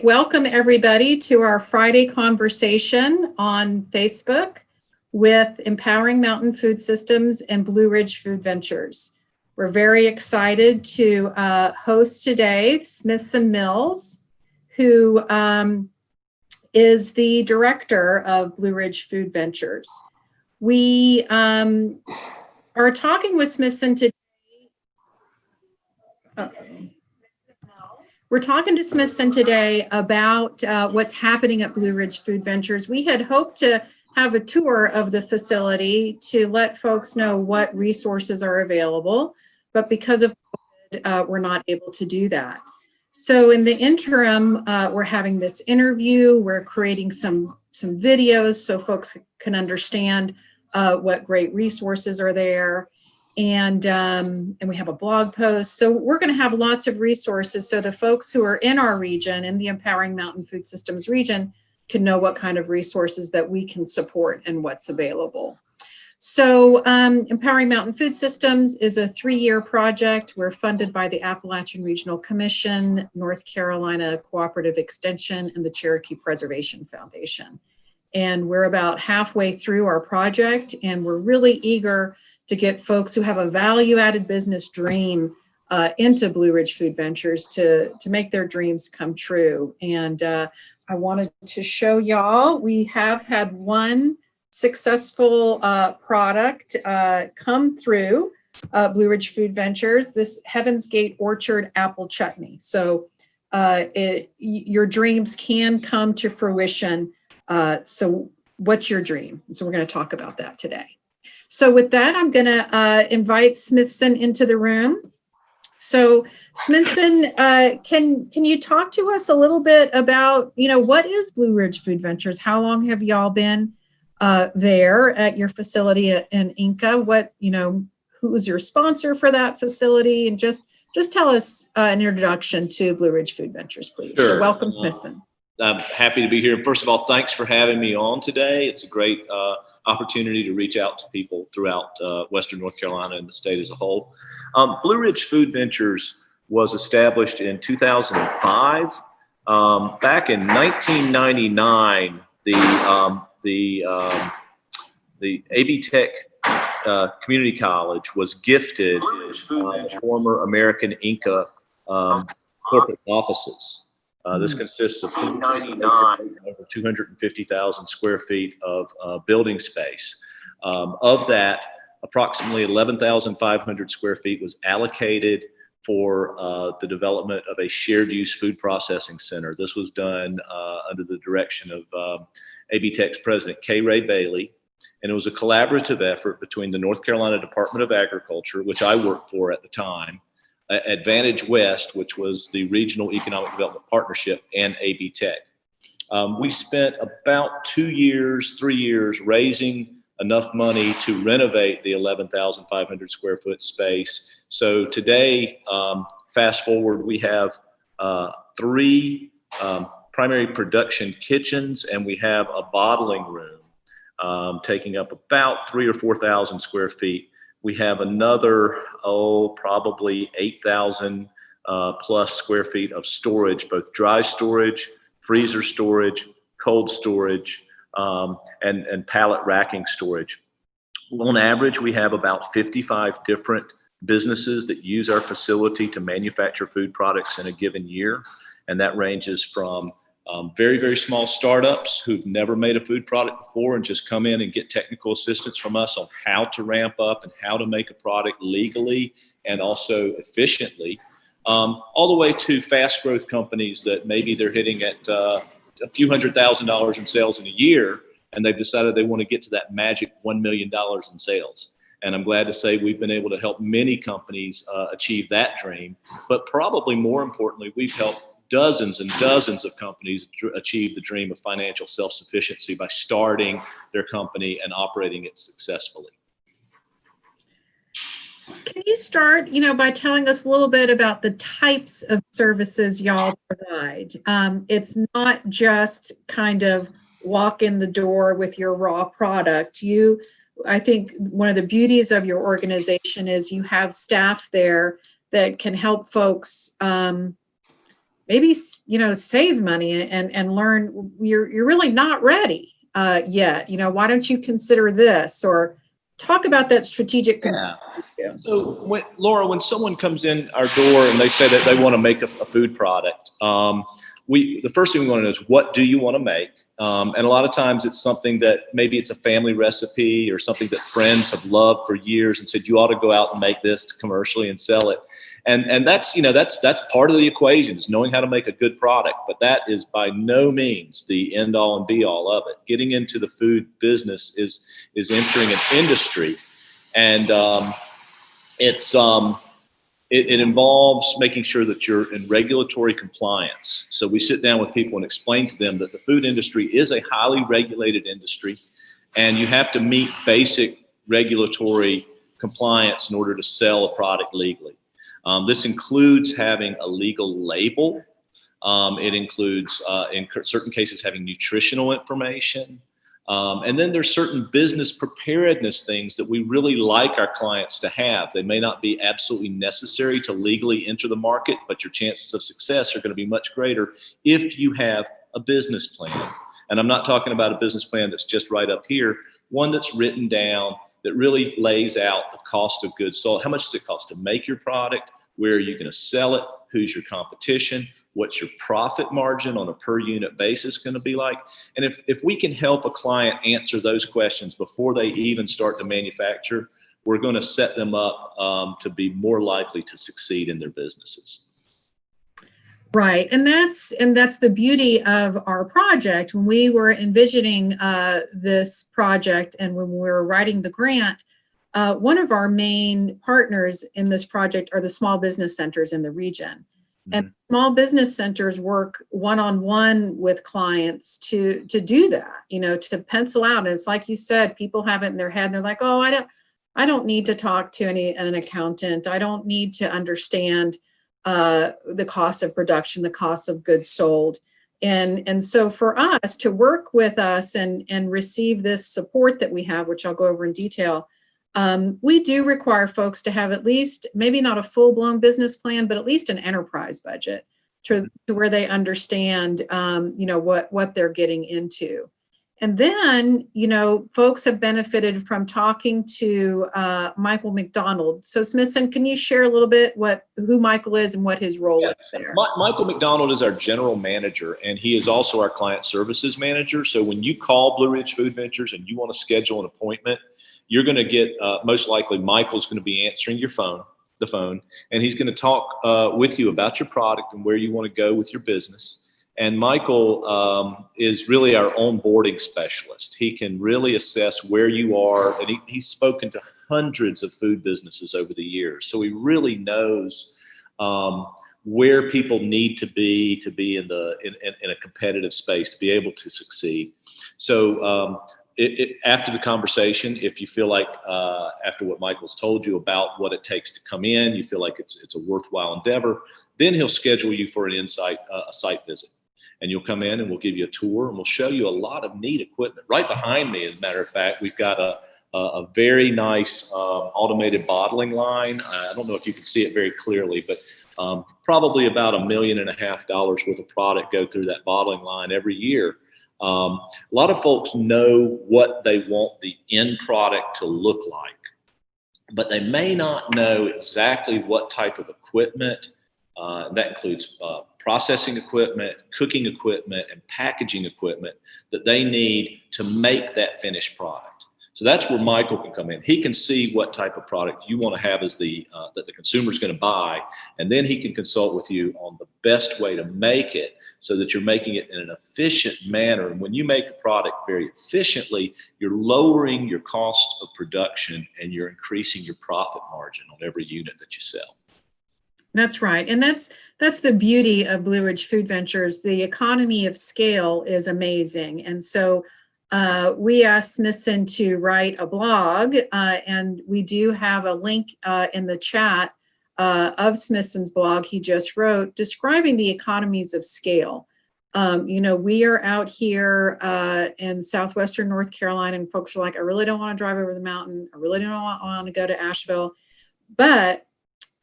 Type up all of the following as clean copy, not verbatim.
welcome everybody to our Friday conversation on Facebook with Empowering Mountain Food Systems and Blue Ridge Food Ventures. We're very excited to host today Smithson Mills, who is the director of Blue Ridge Food Ventures. We are talking with Smithson today. We're talking to Smithson today about what's happening at Blue Ridge Food Ventures. We had hoped to have a tour of the facility to let folks know what resources are available, but because of COVID, we're not able to do that. So in the interim, we're having this interview. We're creating some videos so folks can understand what great resources are there. And we have a blog post. So we're going to have lots of resources so the folks who are in our region, in the Empowering Mountain Food Systems region, can know what kind of resources that we can support and what's available. So Empowering Mountain Food Systems is a 3-year project. We're funded by the Appalachian Regional Commission, North Carolina Cooperative Extension, and the Cherokee Preservation Foundation. And we're about halfway through our project, and we're really eager to get folks who have a value-added business dream into Blue Ridge Food Ventures to make their dreams come true. And I wanted to show y'all, we have had one successful product come through Blue Ridge Food Ventures, this Heaven's Gate Orchard apple chutney. So your dreams can come to fruition. So what's your dream? So we're going to talk about that today. So with that, I'm going to invite Smithson into the room. So Smithson, can you talk to us a little bit about, what is Blue Ridge Food Ventures? How long have y'all been there at your facility in Inca? Who is your sponsor for that facility? And just tell us an introduction to Blue Ridge Food Ventures, please. Sure. So welcome, Smithson. I'm happy to be here. First of all, thanks for having me on today. It's a great opportunity to reach out to people throughout Western North Carolina and the state as a whole. Blue Ridge Food Ventures was established in 2005. Back in 1999, the AB Tech Community College was gifted former American Inca corporate offices. This consists of over 250,000 square feet of building space. Of that, approximately 11,500 square feet was allocated for the development of a shared use food processing center. This was done under the direction of AB Tech's president, K. Ray Bailey, and it was a collaborative effort between the North Carolina Department of Agriculture, which I worked for at the time, Advantage West, which was the Regional Economic Development Partnership, and AB Tech. We spent about 2 years, 3 years raising enough money to renovate the 11,500 square foot space. So today, fast forward, we have 3 primary production kitchens, and we have a bottling room taking up about 3,000 or 4,000 square feet. We have another, probably 8,000 plus square feet of storage, both dry storage, freezer storage, cold storage, and pallet racking storage. On average, we have about 55 different businesses that use our facility to manufacture food products in a given year. And that ranges from very, very small startups who've never made a food product before and just come in and get technical assistance from us on how to ramp up and how to make a product legally and also efficiently, all the way to fast growth companies that maybe they're hitting at a few $100,000 in sales in a year, and they've decided they want to get to that magic $1 million in sales. And I'm glad to say we've been able to help many companies achieve that dream. But probably more importantly, we've helped dozens and dozens of companies achieve the dream of financial self-sufficiency by starting their company and operating it successfully. Can you start, by telling us a little bit about the types of services y'all provide? It's not just kind of walk in the door with your raw product. I think one of the beauties of your organization is you have staff there that can help folks maybe, save money and learn you're really not ready yet. Why don't you consider this, or talk about that strategic Yeah. consideration. So, Laura, when someone comes in our door and they say that they want to make a food product, the first thing we want to know is, what do you want to make? And a lot of times it's something that maybe it's a family recipe or something that friends have loved for years and said, you ought to go out and make this commercially and sell it. And that's part of the equation, is knowing how to make a good product, but that is by no means the end all and be all of it. Getting into the food business is entering an industry, and it involves making sure that you're in regulatory compliance. So we sit down with people and explain to them that the food industry is a highly regulated industry, and you have to meet basic regulatory compliance in order to sell a product legally. This includes having a legal label. It includes, in certain cases, having nutritional information. And then there's certain business preparedness things that we really like our clients to have. They may not be absolutely necessary to legally enter the market, but your chances of success are going to be much greater if you have a business plan. And I'm not talking about a business plan that's just right up here, one that's written down that really lays out the cost of goods sold. How much does it cost to make your product? Where are you going to sell it? Who's your competition? What's your profit margin on a per unit basis going to be like? And if we can help a client answer those questions before they even start to manufacture, we're going to set them up to be more likely to succeed in their businesses. Right, and that's the beauty of our project. When we were envisioning this project and when we were writing the grant, one of our main partners in this project are the small business centers in the region. And small business centers work one-on-one with clients to do that, to pencil out. And it's like you said, people have it in their head and they're like, oh, I don't need to talk to an accountant. I don't need to understand the cost of production, the cost of goods sold. And so for us to work with us and receive this support that we have, which I'll go over in detail, we do require folks to have at least, maybe not a full-blown business plan, but at least an enterprise budget to where they understand, what they're getting into. And then, folks have benefited from talking to Michael McDonald. So Smithson, can you share a little bit who Michael is and what his role is there? Michael McDonald is our general manager, and he is also our client services manager. So when you call Blue Ridge Food Ventures and you want to schedule an appointment, you're going to get, most likely, Michael's going to be answering the phone, and he's going to talk with you about your product and where you want to go with your business. And Michael is really our onboarding specialist. He can really assess where you are, and he's spoken to hundreds of food businesses over the years. So he really knows where people need to be in a competitive space to be able to succeed. So after the conversation, if you feel like after what Michael's told you about what it takes to come in, you feel like it's a worthwhile endeavor, then he'll schedule you for a site visit. And you'll come in and we'll give you a tour and we'll show you a lot of neat equipment. Right behind me, as a matter of fact, we've got a very nice automated bottling line. I don't know if you can see it very clearly, but probably about $1.5 million worth of product go through that bottling line every year. A lot of folks know what they want the end product to look like, but they may not know exactly what type of equipment. That includes processing equipment, cooking equipment, and packaging equipment that they need to make that finished product. So that's where Michael can come in. He can see what type of product you want to have as that the consumer is going to buy, and then he can consult with you on the best way to make it so that you're making it in an efficient manner. And when you make a product very efficiently, you're lowering your cost of production and you're increasing your profit margin on every unit that you sell. That's right. And that's the beauty of Blue Ridge Food Ventures. The economy of scale is amazing. And so we asked Smithson to write a blog, and we do have a link in the chat of Smithson's blog he just wrote describing the economies of scale. We are out here in southwestern North Carolina, and folks are like, I really don't want to drive over the mountain. I really don't want to go to Asheville. But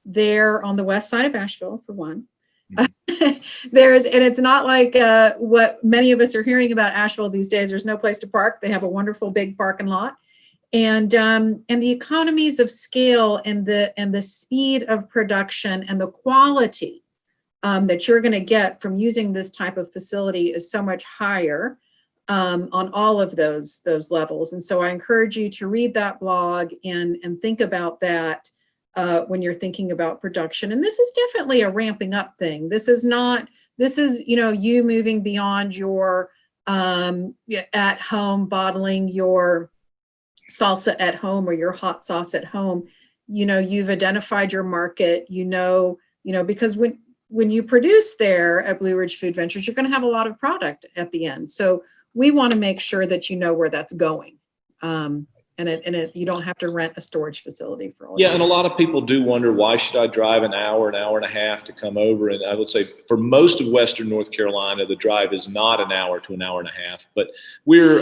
they're on the west side of Asheville, for one. And it's not like what many of us are hearing about Asheville these days. There's no place to park. They have a wonderful big parking lot. And the economies of scale and the speed of production and the quality that you're going to get from using this type of facility is so much higher on all of those levels. And so I encourage you to read that blog and think about that when you're thinking about production. And this is definitely a ramping up thing. This is, you moving beyond your at home bottling your salsa at home or your hot sauce at home. You've identified your market, because when you produce there at Blue Ridge Food Ventures, you're going to have a lot of product at the end. So we want to make sure that you know where that's going. And you don't have to rent a storage facility for all. Yeah, and a lot of people do wonder, why should I drive an hour and a half to come over? And I would say for most of Western North Carolina, the drive is not an hour to an hour and a half. But we're,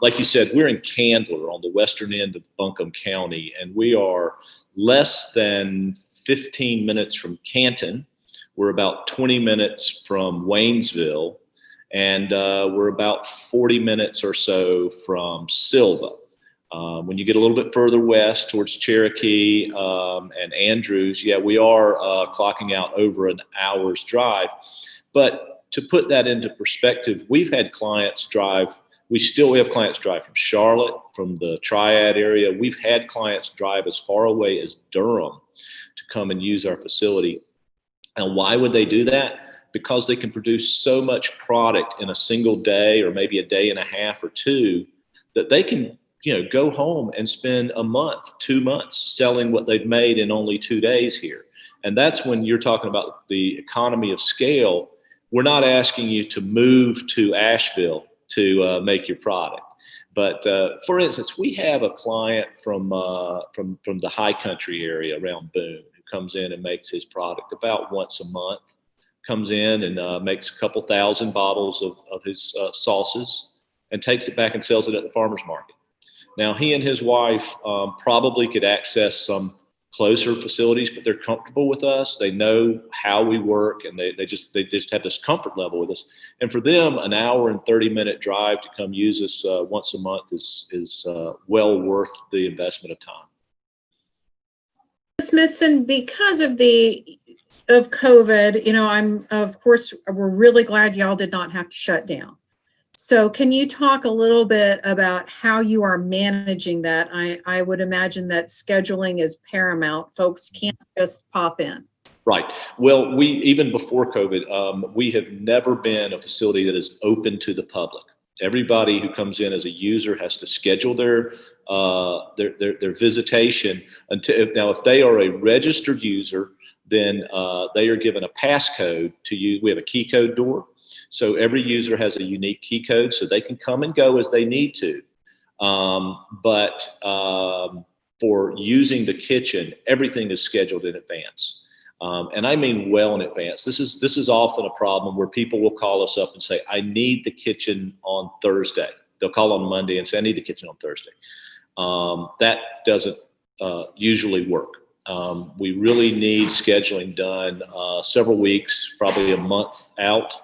like you said, we're in Candler on the western end of Buncombe County, and we are less than 15 minutes from Canton. We're about 20 minutes from Waynesville, and we're about 40 minutes or so from Silva. When you get a little bit further west towards Cherokee and Andrews, yeah, we are clocking out over an hour's drive. But to put that into perspective, we've had clients drive, we have clients drive from Charlotte, from the Triad area. We've had clients drive as far away as Durham to come and use our facility. And why would they do that? Because they can produce so much product in a single day or maybe a day and a half or two that they can go home and spend a month, 2 months selling what they've made in only 2 days here. And that's when you're talking about the economy of scale. We're not asking you to move to Asheville to make your product. But for instance, we have a client from the high country area around Boone who comes in and makes his product about once a month, comes in and makes a couple thousand bottles of his sauces and takes it back and sells it at the farmer's market. Now, he and his wife probably could access some closer facilities, but they're comfortable with us. They know how we work, and they just have this comfort level with us. And for them, an hour and 30-minute drive to come use us once a month is well worth the investment of time. Smithson, because of COVID, of course, we're really glad y'all did not have to shut down. So can you talk a little bit about how you are managing that? I would imagine that scheduling is paramount. Folks can't just pop in. Right. Well, even before COVID, we have never been a facility that is open to the public. Everybody who comes in as a user has to schedule their visitation. Now, if they are a registered user, then they are given a passcode to use. We have a key code door. So every user has a unique key code, so they can come and go as they need to. But for using the kitchen, everything is scheduled in advance. And I mean well in advance. This is often a problem where people will call us up and say, I need the kitchen on Thursday. They'll call on Monday and say, I need the kitchen on Thursday. That doesn't usually work. We really need scheduling done several weeks, probably a month out.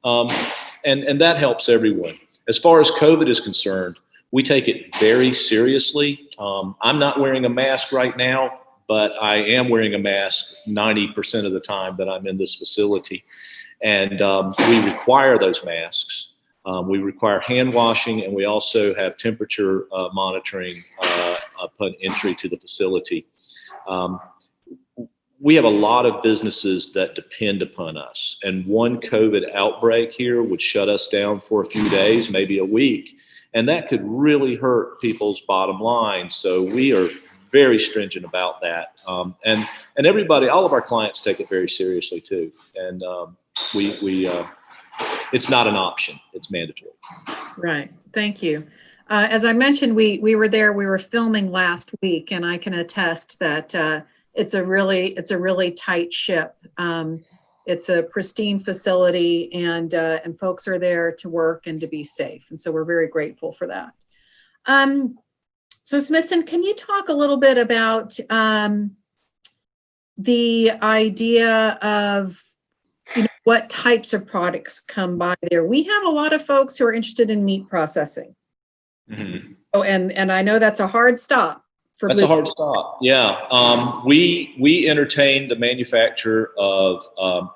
And that helps everyone. As far as COVID is concerned, we take it very seriously. I'm not wearing a mask right now, but I am wearing a mask 90% of the time that I'm in this facility. And we require those masks. We require hand washing, and we also have temperature monitoring upon entry to the facility. We have a lot of businesses that depend upon us, and one COVID outbreak here would shut us down for a few days, maybe a week, and that could really hurt people's bottom line. So we are very stringent about that, and everybody, all of our clients take it very seriously too, and it's not an option; it's mandatory. Right. Thank you. As I mentioned, we were there. We were filming last week, and I can attest that. It's a really tight ship. It's a pristine facility, and folks are there to work and to be safe. And so we're very grateful for that. So Smithson, can you talk a little bit about the idea of what types of products come by there. We have a lot of folks who are interested in meat processing. Mm-hmm. Oh, and I know that's a hard stop. That's a hard stop. Yeah. We entertain the manufacture of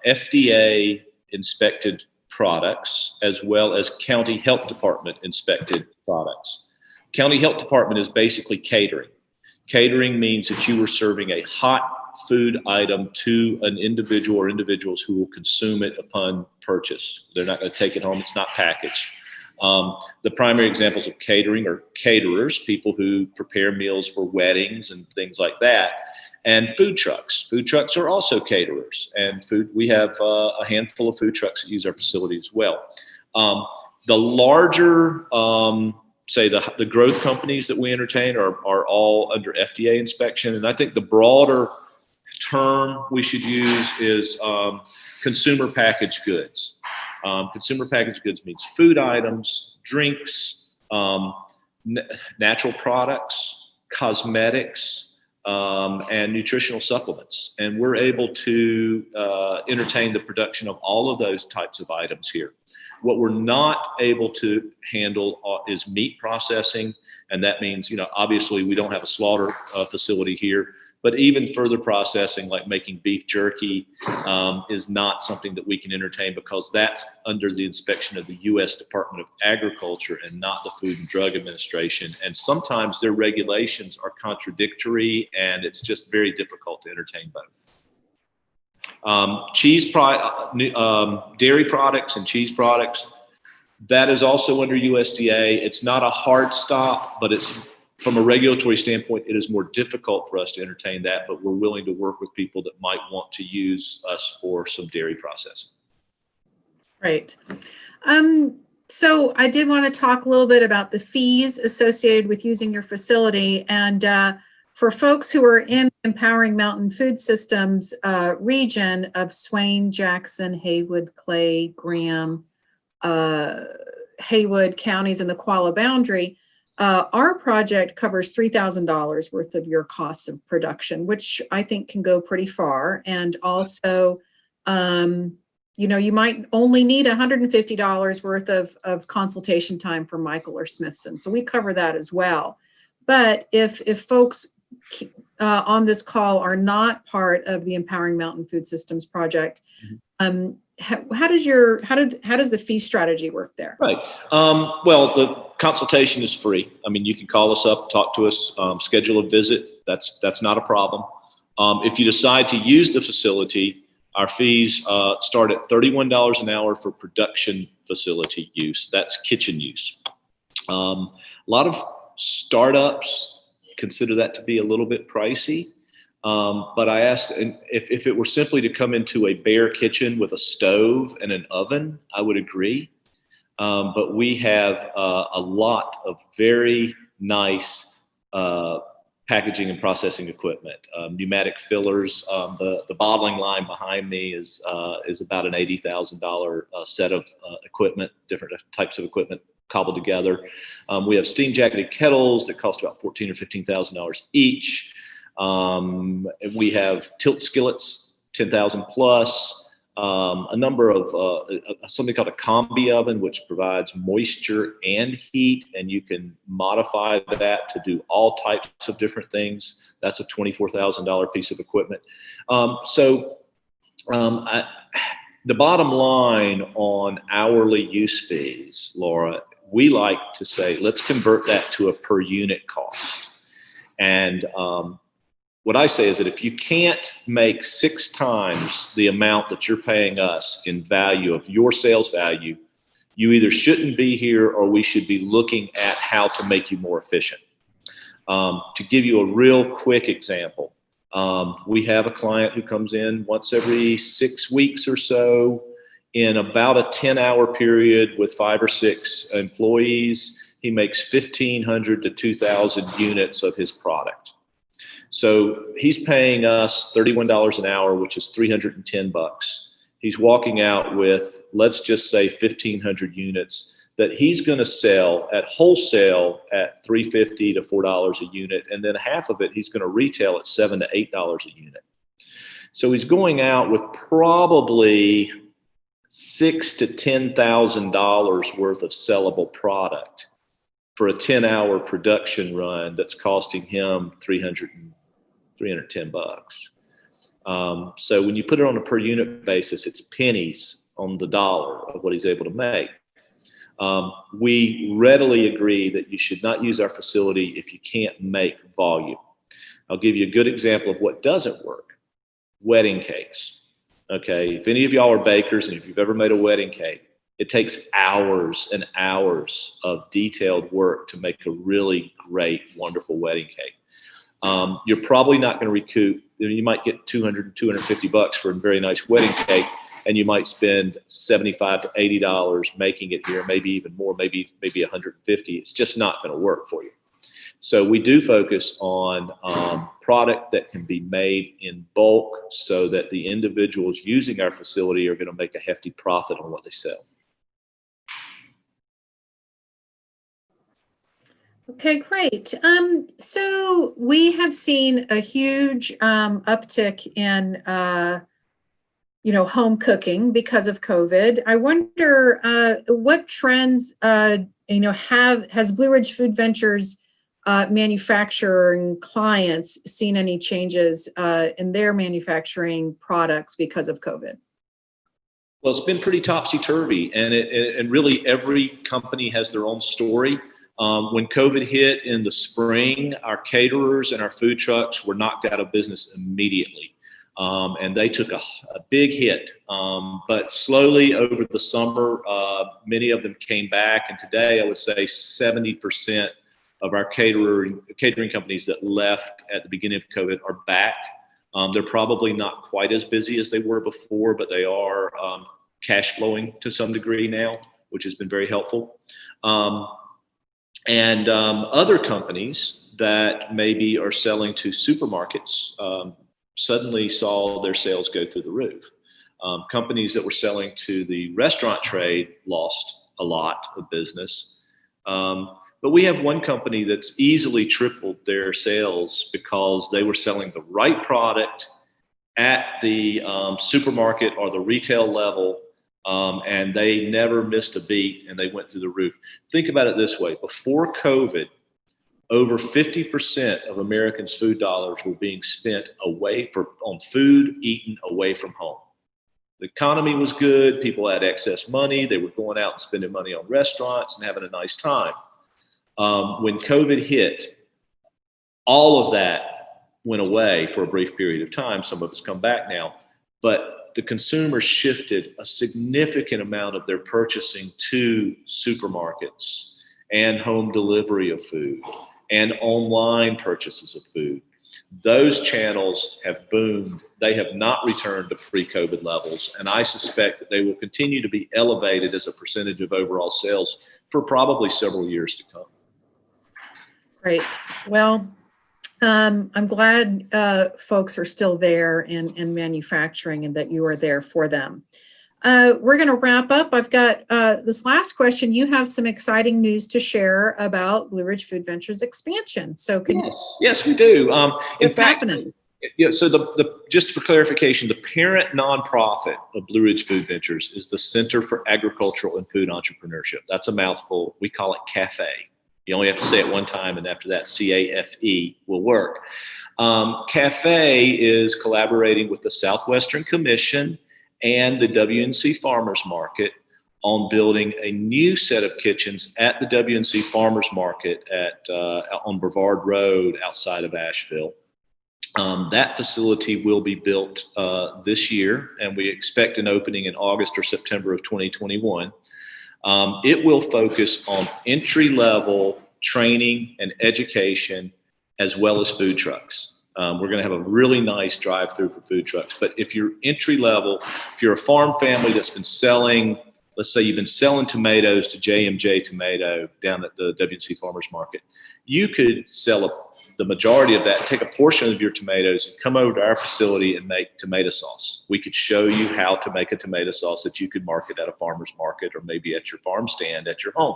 FDA inspected products as well as county health department inspected products. County health department is basically catering. Catering means that you are serving a hot food item to an individual or individuals who will consume it upon purchase. They're not going to take it home. It's not packaged. The primary examples of catering are caterers, people who prepare meals for weddings and things like that, and food trucks. Food trucks are also caterers, and we have a handful of food trucks that use our facility as well. The larger, say the growth companies that we entertain are all under FDA inspection, and I think the broader term we should use is consumer packaged goods. Consumer packaged goods means food items, drinks, natural products, cosmetics, and nutritional supplements. And we're able to entertain the production of all of those types of items here. What we're not able to handle is meat processing. And that means, obviously we don't have a slaughter facility here. But even further processing, like making beef jerky, is not something that we can entertain because that's under the inspection of the U.S. Department of Agriculture and not the Food and Drug Administration. And sometimes their regulations are contradictory, and it's just very difficult to entertain both. Dairy products and cheese products, that is also under USDA. It's not a hard stop, but it's from a regulatory standpoint, it is more difficult for us to entertain that, but we're willing to work with people that might want to use us for some dairy processing. Right. So I did want to talk a little bit about the fees associated with using your facility. And for folks who are in Empowering Mountain Food Systems region of Swain, Jackson, Haywood, Clay, Graham, Haywood counties and the Qualla boundary, our project covers $3,000 worth of your costs of production, which I think can go pretty far. And also, you might only need $150 worth of consultation time for Michael or Smithson. So we cover that as well. But if folks on this call are not part of the Empowering Mountain Food Systems project, how does the fee strategy work there? Right. Well, the consultation is free. I mean, you can call us up, talk to us, schedule a visit. That's not a problem. If you decide to use the facility, our fees start at $31 an hour for production facility use. That's kitchen use. A lot of startups consider that to be a little bit pricey. But I asked if it were simply to come into a bare kitchen with a stove and an oven, I would agree. But we have a lot of very nice packaging and processing equipment, pneumatic fillers. The bottling line behind me is about an $80,000 set of equipment, different types of equipment cobbled together. We have steam jacketed kettles that cost about $14,000 or $15,000 each. We have tilt skillets, 10,000 plus. A number of something called a combi oven, which provides moisture and heat, and you can modify that to do all types of different things. That's a $24,000 piece of equipment. The bottom line on hourly use fees, Laura, we like to say, let's convert that to a per unit cost. And what I say is that if you can't make 6 times the amount that you're paying us in value of your sales value, you either shouldn't be here or we should be looking at how to make you more efficient. To give you a real quick example, we have a client who comes in once every 6 weeks or so in about a 10-hour period with 5 or 6 employees. He makes 1,500 to 2,000 units of his product. So he's paying us $31 an hour, which is $310. He's walking out with, let's just say 1,500 units that he's going to sell at wholesale at $3.50 to $4 a unit. And then half of it, he's going to retail at $7 to $8 a unit. So he's going out with probably $6,000 to $10,000 worth of sellable product for a 10-hour production run that's costing him $310. So when you put it on a per unit basis, it's pennies on the dollar of what he's able to make. We readily agree that you should not use our facility if you can't make volume. I'll give you a good example of what doesn't work. Wedding cakes. Okay, if any of y'all are bakers and if you've ever made a wedding cake, it takes hours and hours of detailed work to make a really great, wonderful wedding cake. You're probably not going to recoup. You might get $200, $250 for a very nice wedding cake, and you might spend $75 to $80 making it here, maybe even more, maybe $150. It's just not going to work for you. So we do focus on product that can be made in bulk so that the individuals using our facility are going to make a hefty profit on what they sell. Okay, great. So we have seen a huge uptick in home cooking because of COVID. I wonder what trends has Blue Ridge Food Ventures manufacturing clients seen any changes in their manufacturing products because of COVID? Well, it's been pretty topsy-turvy, and really every company has their own story. When COVID hit in the spring, our caterers and our food trucks were knocked out of business immediately. And they took a big hit. But slowly over the summer, many of them came back. And today, I would say 70% of our catering companies that left at the beginning of COVID are back. They're probably not quite as busy as they were before, but they are cash flowing to some degree now, which has been very helpful. And other companies that maybe are selling to supermarkets suddenly saw their sales go through the roof. Companies that were selling to the restaurant trade lost a lot of business. But we have one company that's easily tripled their sales because they were selling the right product at the supermarket or the retail level. And they never missed a beat, and they went through the roof. Think about it this way. Before COVID, over 50% of Americans' food dollars were being spent on food eaten away from home. The economy was good. People had excess money. They were going out and spending money on restaurants and having a nice time. When COVID hit, all of that went away for a brief period of time. Some of it's come back now. But the consumer shifted a significant amount of their purchasing to supermarkets and home delivery of food and online purchases of food. Those channels have boomed. They have not returned to pre-COVID levels, and I suspect that they will continue to be elevated as a percentage of overall sales for probably several years to come. Great. Well, I'm glad folks are still there in manufacturing and that you are there for them. We're going to wrap up. I've got this last question. You have some exciting news to share about Blue Ridge Food Ventures expansion. So yes, we do. What's happening? Yeah, so just for clarification, the parent nonprofit of Blue Ridge Food Ventures is the Center for Agricultural and Food Entrepreneurship. That's a mouthful. We call it CAFE. You only have to say it one time, and after that, CAFE will work. CAFE is collaborating with the Southwestern Commission and the WNC Farmers Market on building a new set of kitchens at the WNC Farmers Market on Brevard Road outside of Asheville. That facility will be built this year, and we expect an opening in August or September of 2021. It will focus on entry-level training and education as well as food trucks. We're going to have a really nice drive-through for food trucks. But if you're entry-level, if you're a farm family that's been selling, let's say you've been selling tomatoes to J&J Tomato down at the WNC Farmers Market, you could sell the majority of that, take a portion of your tomatoes and come over to our facility and make tomato sauce. We could show you how to make a tomato sauce that you could market at a farmer's market or maybe at your farm stand at your home.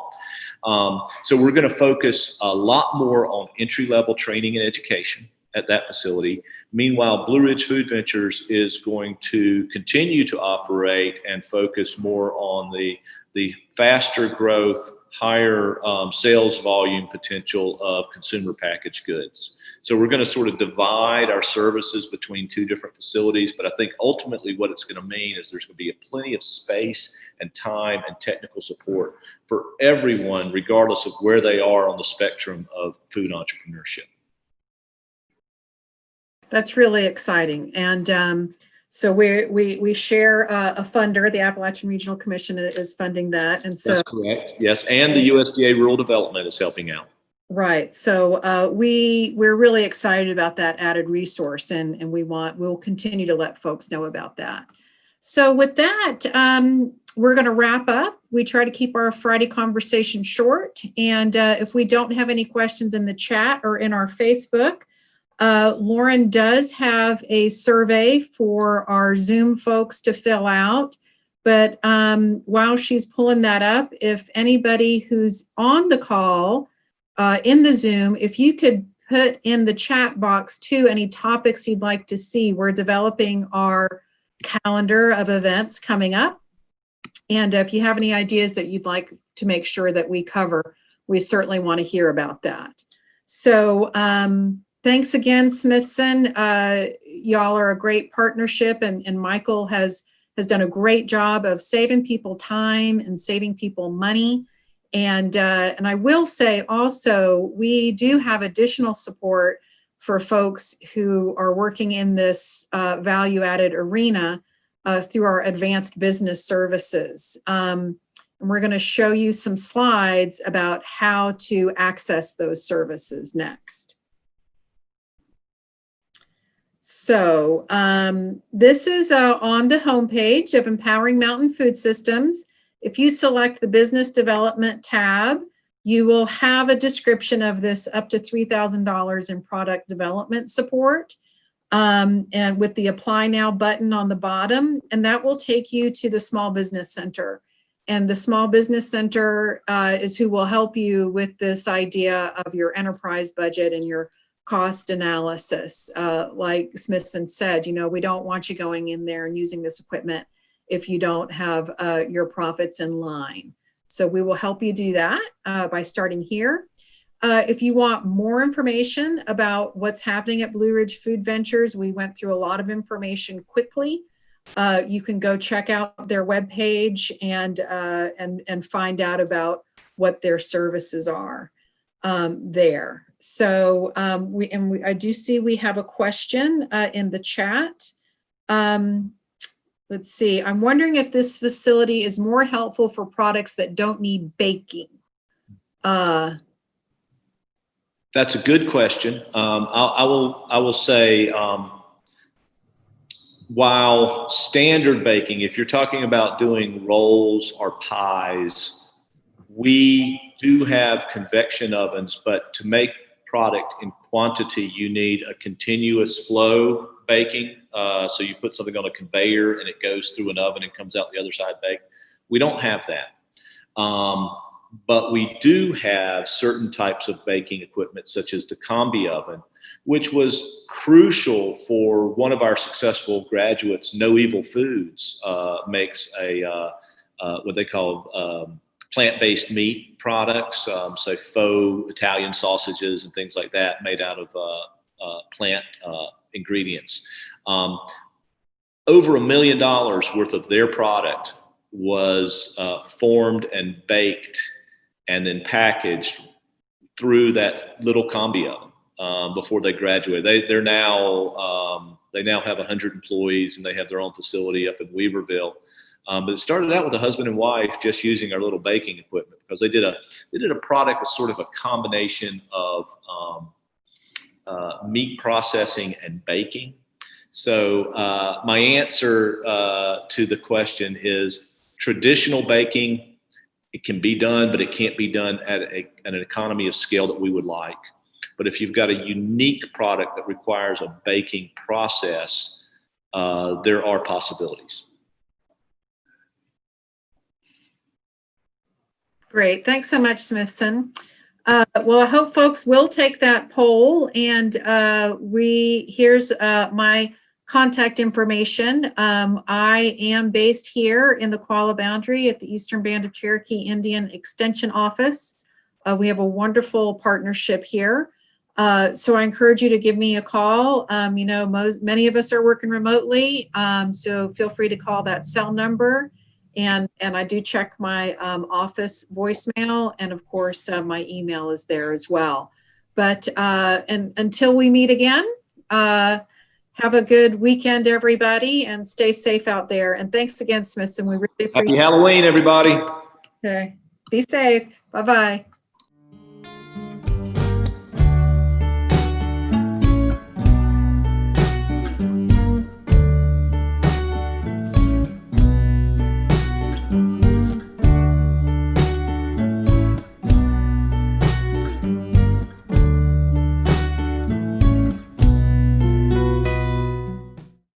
So we're going to focus a lot more on entry-level training and education. at that facility. Meanwhile, Blue Ridge Food Ventures is going to continue to operate and focus more on the faster growth, higher sales volume potential of consumer packaged goods. So we're going to sort of divide our services between two different facilities, but I think ultimately what it's going to mean is there's going to be plenty of space and time and technical support for everyone, regardless of where they are on the spectrum of food entrepreneurship. That's really exciting. And so we share a funder. The Appalachian Regional Commission is funding that. And so that's correct. Yes. And the USDA Rural Development is helping out. Right. So we're really excited about that added resource, and we'll continue to let folks know about that. So with that, we're going to wrap up. We try to keep our Friday conversation short. And if we don't have any questions in the chat or in our Facebook, Lauren does have a survey for our Zoom folks to fill out. But while she's pulling that up, if anybody who's on the call in the Zoom, if you could put in the chat box too any topics you'd like to see. We're developing our calendar of events coming up. And if you have any ideas that you'd like to make sure that we cover, we certainly want to hear about that. So thanks again, Smithson. Y'all are a great partnership, and Michael has done a great job of saving people time and saving people money. And I will say also, we do have additional support for folks who are working in this value-added arena through our advanced business services. And we're going to show you some slides about how to access those services next. So this is on the homepage of Empowering Mountain Food Systems. If you select the Business Development tab, you will have a description of this up to $3,000 in product development support, and with the Apply Now button on the bottom, and that will take you to the Small Business Center. And the Small Business Center is who will help you with this idea of your enterprise budget and your cost analysis. Like Smithson said, you know, we don't want you going in there and using this equipment if you don't have your profits in line. So we will help you do that by starting here. If you want more information about what's happening at Blue Ridge Food Ventures, we went through a lot of information quickly. You can go check out their webpage and find out about what their services are there. So I do see we have a question in the chat. Let's see. I'm wondering if this facility is more helpful for products that don't need baking. That's a good question. I will say, while standard baking, if you're talking about doing rolls or pies, we do have convection ovens, but to make product in quantity, you need a continuous flow baking. So you put something on a conveyor and it goes through an oven and comes out the other side baked. We don't have that. But we do have certain types of baking equipment, such as the combi oven, which was crucial for one of our successful graduates, No Evil Foods, makes what they call plant-based meat products, so faux Italian sausages and things like that made out of plant ingredients. Over $1 million worth of their product was formed and baked and then packaged through that little combi oven before they graduated. They now have 100 employees, and they have their own facility up in Weaverville. But it started out with a husband and wife just using our little baking equipment, because they did a product that's sort of a combination of meat processing and baking. So my answer to the question is traditional baking. It can be done, but it can't be done at an economy of scale that we would like. But if you've got a unique product that requires a baking process, there are possibilities. Great. Thanks so much, Smithson. Well, I hope folks will take that poll, and here's my contact information. I am based here in the Qualla Boundary at the Eastern Band of Cherokee Indian Extension Office. We have a wonderful partnership here. So I encourage you to give me a call. You know, many of us are working remotely, so feel free to call that cell number. And I do check my office voicemail, and of course my email is there as well. But and until we meet again, have a good weekend, everybody, and stay safe out there. And thanks again, Smithson. We really appreciate it. Happy Halloween, everybody. Okay. Be safe. Bye-bye.